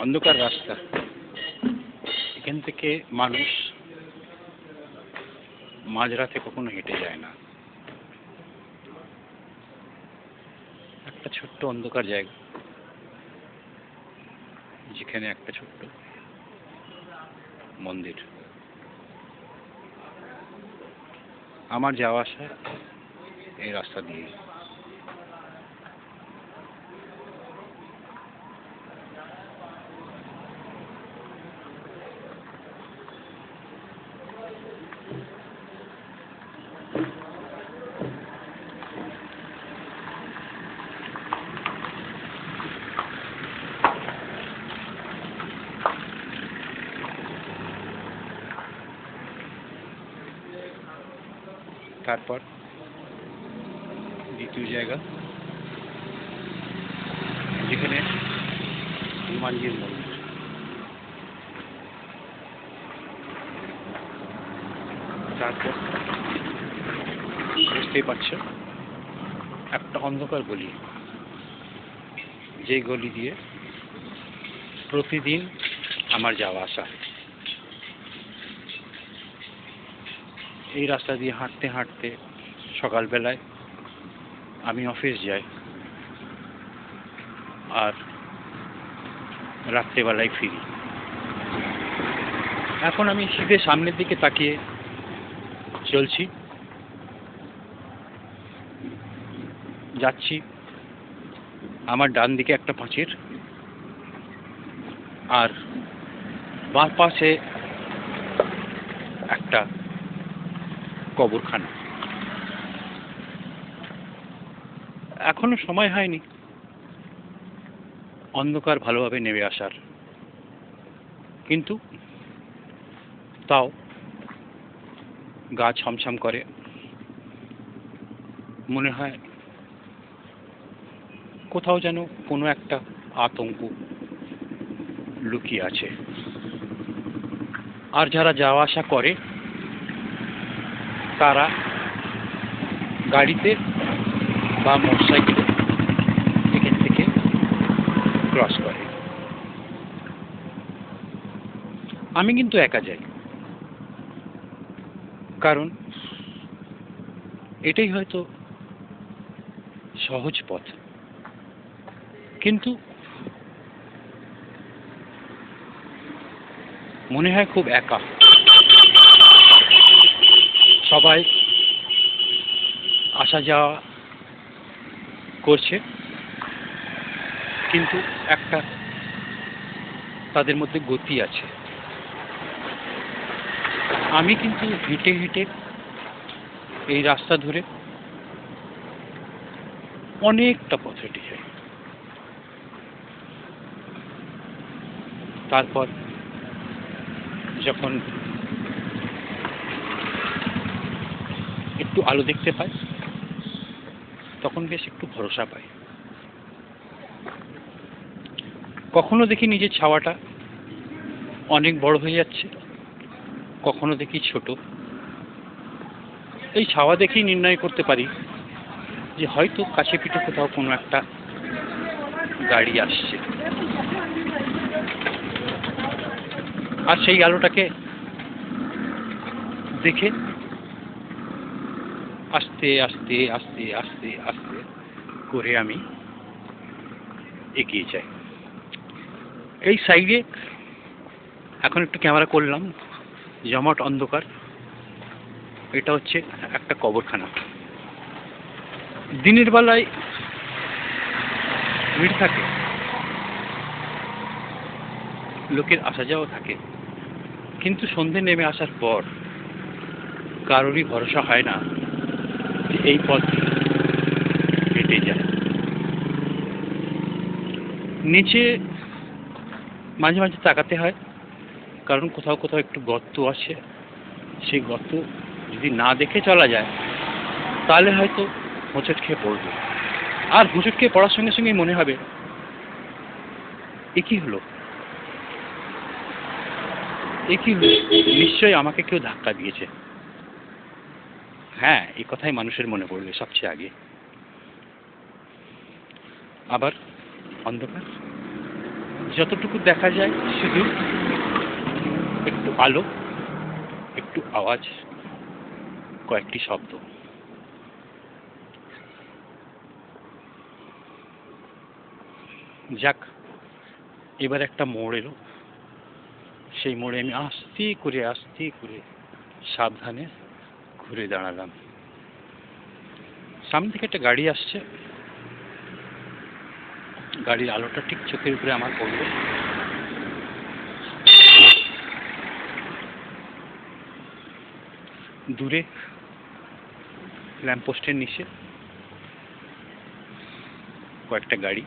অন্ধকার রাস্তা, এখান থেকে মানুষ মাঝরাতে কখনো হেঁটে যায় না। একটা ছোট্ট অন্ধকার জায়গা, যেখানে একটা ছোট্ট মন্দির। আমার যাওয়া আসা এই রাস্তা দিয়ে। তারপর দ্বিতীয় জায়গা, যেখানে হনুমানজির মন্দির। তারপর বুঝতেই পারছো, একটা অন্ধকার গলি, যে গলি দিয়ে প্রতিদিন আমার যাওয়া আসা। এই রাস্তা দিয়ে হাঁটতে হাঁটতে সকালবেলায় আমি অফিস যাই, আর রাত্রেবেলায় ফিরি। এখন আমি সিধে সামনের দিকে তাকিয়ে চলছি, যাচ্ছি। আমার ডান দিকে একটা পাঁচির, আর বাঁ পাশে একটা কবরখানা। এখনো সময় হয়নি অন্ধকার ভালোভাবে নেমে আসার, কিন্তু তাও গা ছমছম করে। মনে হয় কোথাও যেন কোনো একটা আতঙ্ক লুকিয়ে আছে। আর যারা যাওয়া আসা করে তারা গাড়িতে বা মোটরসাইকেলে এখান থেকে ক্রস করে। আমি কিন্তু একা যাই, কারণ এটাই হয়তো সহজ পথ। কিন্তু মনে হয় খুব একা। সবাই আসা যাওয়া করছে, কিন্তু একটা তাদের মধ্যে গতি আছে। আমি কিন্তু হেঁটে হেঁটে এই রাস্তা ধরে অনেকটা পথ হেঁটে যাই। তারপর যখন একটু আলো দেখতে পাই, তখন বেশ একটু ভরসা পাই। কখনো দেখি নিজের ছাওয়াটা অনেক বড় হয়ে যাচ্ছে, কখনো দেখি ছোট। এই ছাওয়া দেখেই নির্ণয় করতে পারি যে হয়তো কাছে পিঠে কোথাও কোনো একটা গাড়ি আসছে। আর সেই আলোটাকে দেখে আস্তে আস্তে আস্তে আস্তে আস্তে করে আমি এগিয়ে যাই। এই সাইডে এখন একটু ক্যামেরা করলাম, জমাট অন্ধকার। এটা হচ্ছে একটা কবরখানা। দিনের বেলায় ভিড় থাকে, লোকের আসা যাওয়া থাকে, কিন্তু সন্ধে নেমে আসার পর কারোরই ভরসা হয় না যে এই পথ হেঁটে যায়। নিচে মাঝে মাঝে তাকাতে হয়, কারণ কোথাও কোথাও একটু গর্ত আছে। সেই গর্ত যদি না দেখে চলা যায়, তাহলে হয়তো হোঁচট খেয়ে পড়বে। আর হোঁচট খেয়ে পড়ার সঙ্গে সঙ্গে মনে হবে, এ কি হলো, এ কি হলো, নিশ্চয়ই আমাকে কেউ ধাক্কা দিয়েছে। হ্যাঁ, এই কথাই মানুষের মনে পড়বে সবচেয়ে আগে। আবার অন্ধকার, যতটুকু দেখা যায় শুধু একটু আলো, একটু আওয়াজ, কয়েকটি শব্দ। যাক, এবার একটা মোড় এলো। সেই মোড়ে আমি আস্তে করে সাবধানে ঘুরে দাঁড়ালাম। সামনে থেকে একটা গাড়ি আসছে। গাড়ির আলোটা ঠিক চোখের উপরে আমার পড়লো। দূরে ল্যাম্পপোস্টের নিচে কয়েকটা গাড়ি।